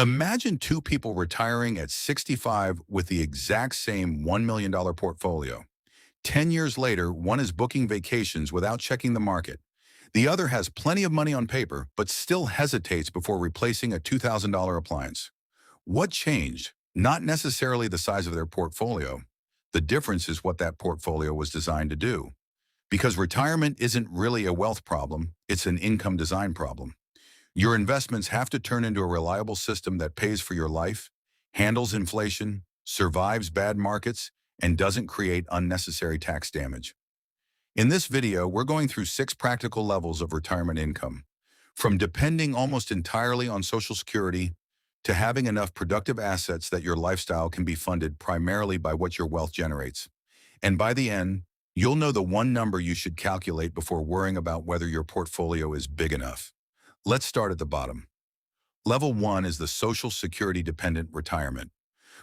Imagine two people retiring at 65 with the exact same $1 million portfolio. 10 years later, one is booking vacations without checking the market. The other has plenty of money on paper, but still hesitates before replacing a $2,000 appliance. What changed? Not necessarily the size of their portfolio. The difference is what that portfolio was designed to do. Because retirement isn't really a wealth problem, it's an income design problem. Your investments have to turn into a reliable system that pays for your life, handles inflation, survives bad markets, and doesn't create unnecessary tax damage. In this video, we're going through 6 practical levels of retirement income, from depending almost entirely on Social Security to having enough productive assets that your lifestyle can be funded primarily by what your wealth generates. And by the end, you'll know the one number you should calculate before worrying about whether your portfolio is big enough. Let's start at the bottom. Level 1 is the Social Security dependent retirement.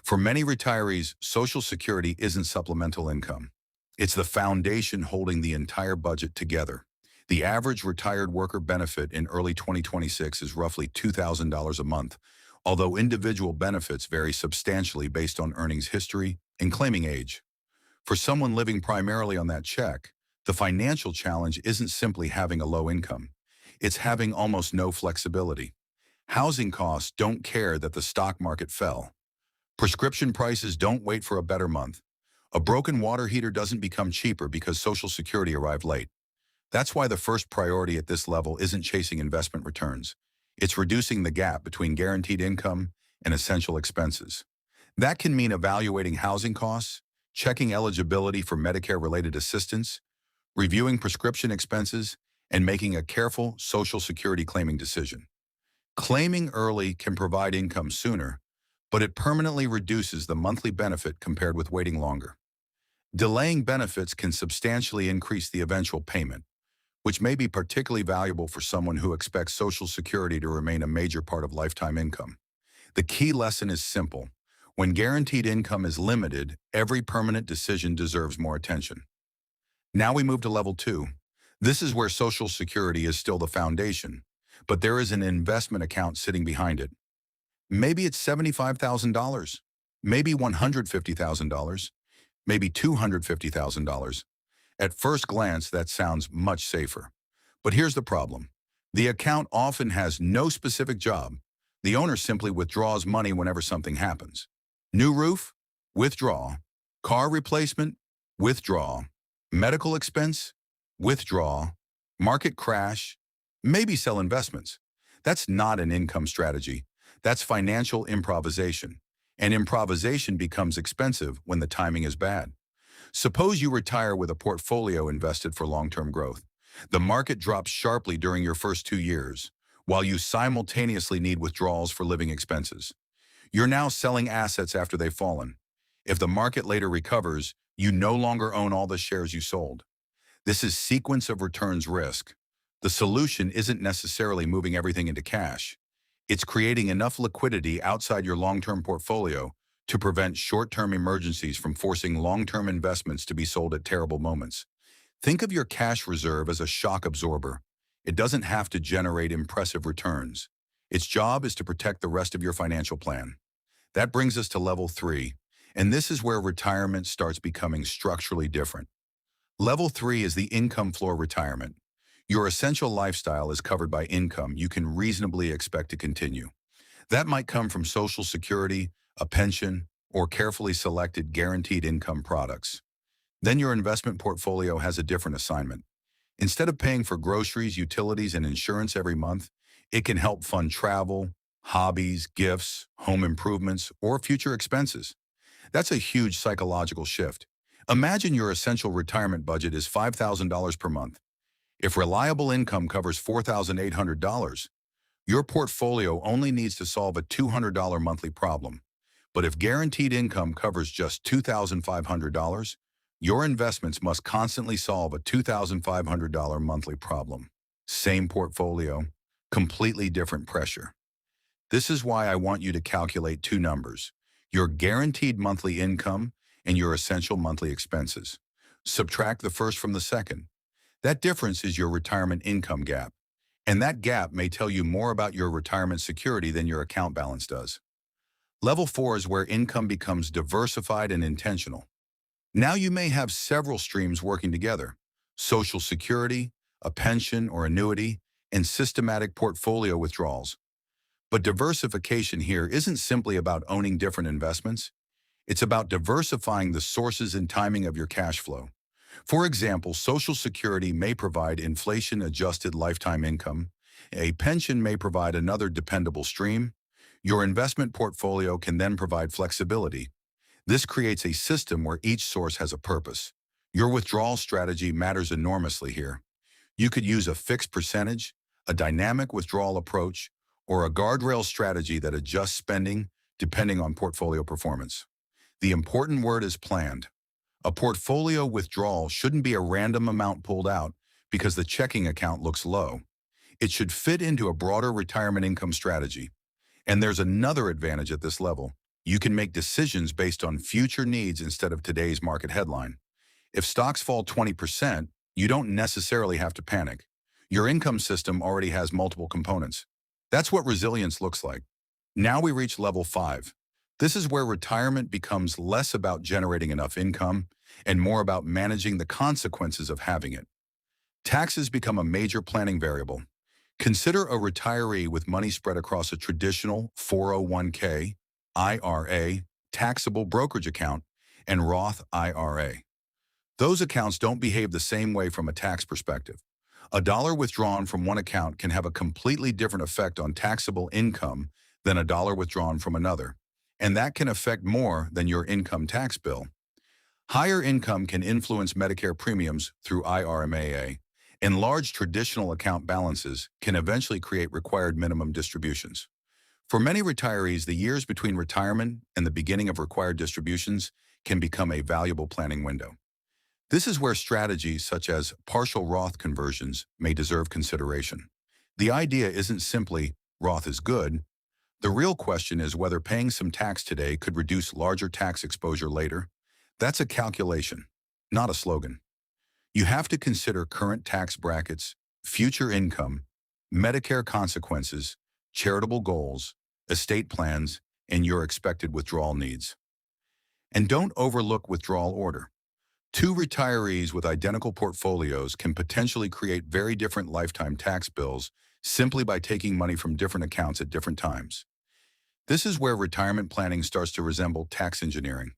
For many retirees, Social Security isn't supplemental income. It's the foundation holding the entire budget together. The average retired worker benefit in early 2026 is roughly $2,000 a month, although individual benefits vary substantially based on earnings history and claiming age. For someone living primarily on that check, the financial challenge isn't simply having a low income. It's having almost no flexibility. Housing costs don't care that the stock market fell. Prescription prices don't wait for a better month. A broken water heater doesn't become cheaper because Social Security arrived late. That's why the first priority at this level isn't chasing investment returns. It's reducing the gap between guaranteed income and essential expenses. That can mean evaluating housing costs, checking eligibility for Medicare-related assistance, reviewing prescription expenses, and making a careful Social Security claiming decision. Claiming early can provide income sooner, but it permanently reduces the monthly benefit compared with waiting longer. Delaying benefits can substantially increase the eventual payment, which may be particularly valuable for someone who expects Social Security to remain a major part of lifetime income. The key lesson is simple. When guaranteed income is limited, every permanent decision deserves more attention. Now we move to level 2. This is where Social Security is still the foundation, but there is an investment account sitting behind it. Maybe it's $75,000, maybe $150,000, maybe $250,000. At first glance, that sounds much safer. But here's the problem. The account often has no specific job. The owner simply withdraws money whenever something happens. New roof? Withdraw. Car replacement? Withdraw. Medical expense? Withdraw. Market crash? Maybe sell investments. That's not an income strategy. That's financial improvisation. And improvisation becomes expensive when the timing is bad. Suppose you retire with a portfolio invested for long-term growth. The market drops sharply during your first 2 years, while you simultaneously need withdrawals for living expenses. You're now selling assets after they've fallen. If the market later recovers, you no longer own all the shares you sold. This is sequence of returns risk. The solution isn't necessarily moving everything into cash. It's creating enough liquidity outside your long-term portfolio to prevent short-term emergencies from forcing long-term investments to be sold at terrible moments. Think of your cash reserve as a shock absorber. It doesn't have to generate impressive returns. Its job is to protect the rest of your financial plan. That brings us to level 3, and this is where retirement starts becoming structurally different. Level 3 is the income floor retirement. Your essential lifestyle is covered by income you can reasonably expect to continue. That might come from Social Security, a pension, or carefully selected guaranteed income products. Then your investment portfolio has a different assignment. Instead of paying for groceries, utilities, and insurance every month, it can help fund travel, hobbies, gifts, home improvements, or future expenses. That's a huge psychological shift. Imagine your essential retirement budget is $5,000 per month. If reliable income covers $4,800, your portfolio only needs to solve a $200 monthly problem. But if guaranteed income covers just $2,500, your investments must constantly solve a $2,500 monthly problem. Same portfolio, completely different pressure. This is why I want you to calculate 2 numbers: your guaranteed monthly income and your essential monthly expenses. Subtract the first from the second. That difference is your retirement income gap. And that gap may tell you more about your retirement security than your account balance does. Level 4 is where income becomes diversified and intentional. Now you may have several streams working together: Social Security, a pension or annuity, and systematic portfolio withdrawals. But diversification here isn't simply about owning different investments. It's about diversifying the sources and timing of your cash flow. For example, Social Security may provide inflation-adjusted lifetime income. A pension may provide another dependable stream. Your investment portfolio can then provide flexibility. This creates a system where each source has a purpose. Your withdrawal strategy matters enormously here. You could use a fixed percentage, a dynamic withdrawal approach, or a guardrail strategy that adjusts spending depending on portfolio performance. The important word is planned. A portfolio withdrawal shouldn't be a random amount pulled out because the checking account looks low. It should fit into a broader retirement income strategy. And there's another advantage at this level. You can make decisions based on future needs instead of today's market headline. If stocks fall 20%, you don't necessarily have to panic. Your income system already has multiple components. That's what resilience looks like. Now we reach level 5. This is where retirement becomes less about generating enough income and more about managing the consequences of having it. Taxes become a major planning variable. Consider a retiree with money spread across a traditional 401k, IRA, taxable brokerage account, and Roth IRA. Those accounts don't behave the same way from a tax perspective. A dollar withdrawn from one account can have a completely different effect on taxable income than a dollar withdrawn from another, and that can affect more than your income tax bill. Higher income can influence Medicare premiums through IRMAA, and large traditional account balances can eventually create required minimum distributions. For many retirees, the years between retirement and the beginning of required distributions can become a valuable planning window. This is where strategies such as partial Roth conversions may deserve consideration. The idea isn't simply Roth is good. The real question is whether paying some tax today could reduce larger tax exposure later. That's a calculation, not a slogan. You have to consider current tax brackets, future income, Medicare consequences, charitable goals, estate plans, and your expected withdrawal needs. And don't overlook withdrawal order. Two retirees with identical portfolios can potentially create very different lifetime tax bills simply by taking money from different accounts at different times. This is where retirement planning starts to resemble tax engineering.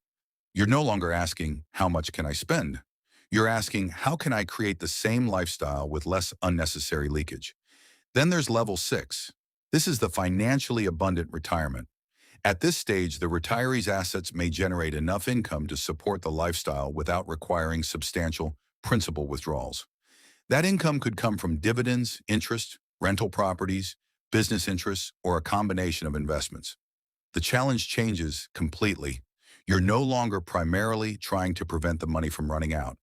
You're no longer asking, how much can I spend? You're asking, how can I create the same lifestyle with less unnecessary leakage? Then there's level 6. This is the financially abundant retirement. At this stage, the retiree's assets may generate enough income to support the lifestyle without requiring substantial principal withdrawals. That income could come from dividends, interest, rental properties, business interests, or a combination of investments. The challenge changes completely. You're no longer primarily trying to prevent the money from running out.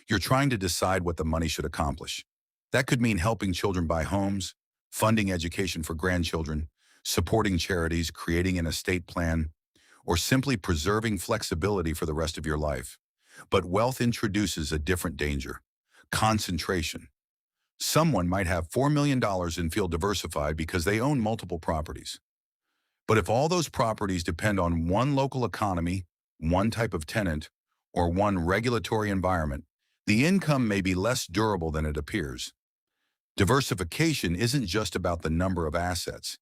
You're trying to decide what the money should accomplish. That could mean helping children buy homes, funding education for grandchildren, supporting charities, creating an estate plan, or simply preserving flexibility for the rest of your life. But wealth introduces a different danger: concentration. Someone might have $4 million and feel diversified because they own multiple properties. But if all those properties depend on one local economy, one type of tenant, or one regulatory environment, the income may be less durable than it appears. Diversification isn't just about the number of assets.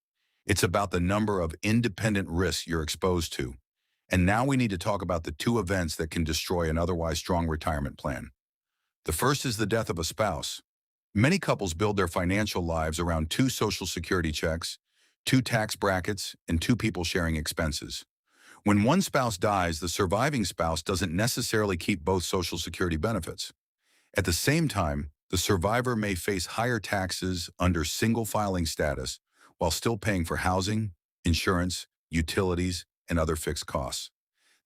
It's about the number of independent risks you're exposed to. And now we need to talk about the two events that can destroy an otherwise strong retirement plan. The first is the death of a spouse. Many couples build their financial lives around 2 Social Security checks, 2 tax brackets, and 2 people sharing expenses. When one spouse dies, the surviving spouse doesn't necessarily keep both Social Security benefits. At the same time, the survivor may face higher taxes under single filing status while still paying for housing, insurance, utilities, and other fixed costs.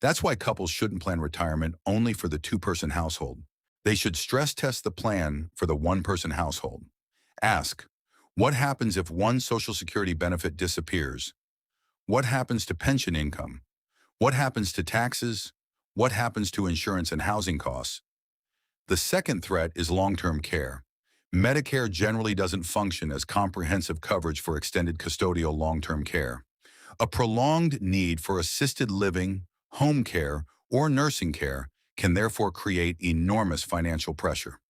That's why couples shouldn't plan retirement only for the 2-person household. They should stress test the plan for the 1-person household. Ask, what happens if one Social Security benefit disappears? What happens to pension income? What happens to taxes? What happens to insurance and housing costs? The second threat is long-term care. Medicare generally doesn't function as comprehensive coverage for extended custodial long-term care. A prolonged need for assisted living, home care, or nursing care can therefore create enormous financial pressure.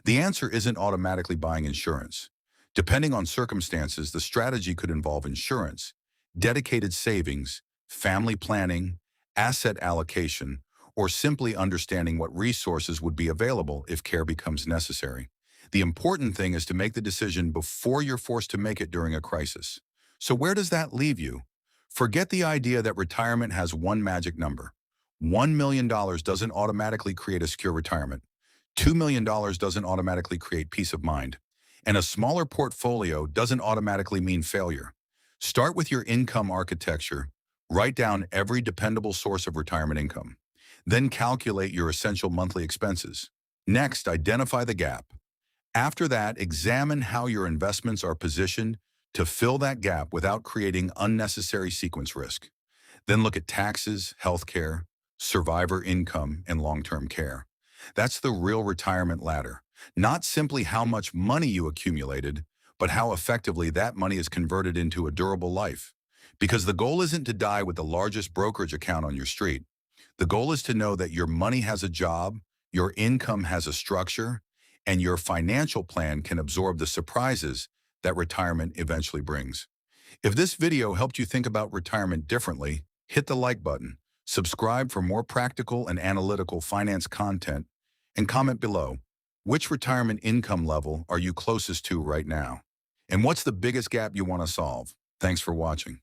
The answer isn't automatically buying insurance. Depending on circumstances, the strategy could involve insurance, dedicated savings, family planning, asset allocation, or simply understanding what resources would be available if care becomes necessary. The important thing is to make the decision before you're forced to make it during a crisis. So where does that leave you? Forget the idea that retirement has one magic number. $1 million doesn't automatically create a secure retirement. $2 million doesn't automatically create peace of mind. And a smaller portfolio doesn't automatically mean failure. Start with your income architecture. Write down every dependable source of retirement income. Then calculate your essential monthly expenses. Next, identify the gap. After that, examine how your investments are positioned to fill that gap without creating unnecessary sequence risk. Then look at taxes, healthcare, survivor income, and long-term care. That's the real retirement ladder. Not simply how much money you accumulated, but how effectively that money is converted into a durable life. Because the goal isn't to die with the largest brokerage account on your street. The goal is to know that your money has a job, your income has a structure, and your financial plan can absorb the surprises that retirement eventually brings. If this video helped you think about retirement differently, hit the like button, subscribe for more practical and analytical finance content, and comment below. Which retirement income level are you closest to right now? And what's the biggest gap you want to solve? Thanks for watching.